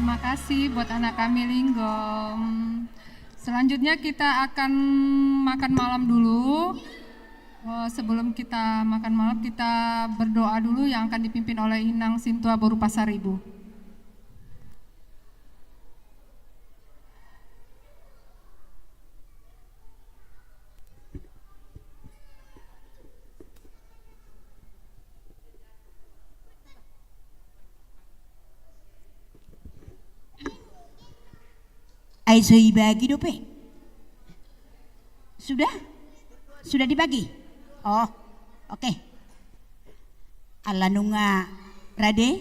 Terima kasih buat anak kami Linggom. Selanjutnya kita akan makan malam dulu. Sebelum kita makan malam, kita berdoa dulu yang akan dipimpin oleh Inang Sintua Boru Pasaribu. Aiso ibagi dope. Sudah? Sudah dibagi? Oh, oke. Okay. Alanunga rade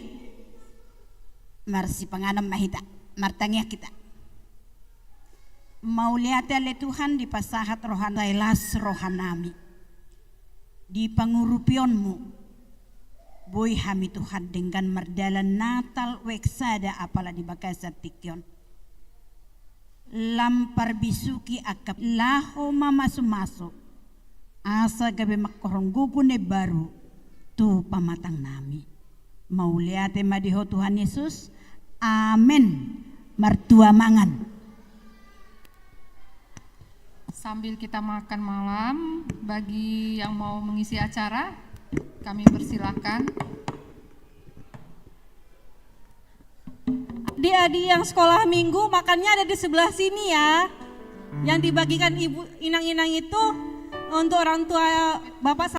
marsi panganam mahita martangnya kita. Mau lihat oleh Tuhan di pasahat rohan tailas rohanami. Di pangurupionmu. Boy hami Tuhan dengan merdalan Natal weksada apala di bakasa tikyon. Lampar bisuki akap laho mamasu-masu asa gabe makorong gugune baru tu pamatang nami mau liate madiho Tuhan Yesus amin mertua mangan. Sambil kita makan malam, bagi yang mau mengisi acara kami persilahkan. Adik-adik yang sekolah minggu makannya ada di sebelah sini ya. Yang dibagikan ibu inang-inang itu untuk orang tua bapak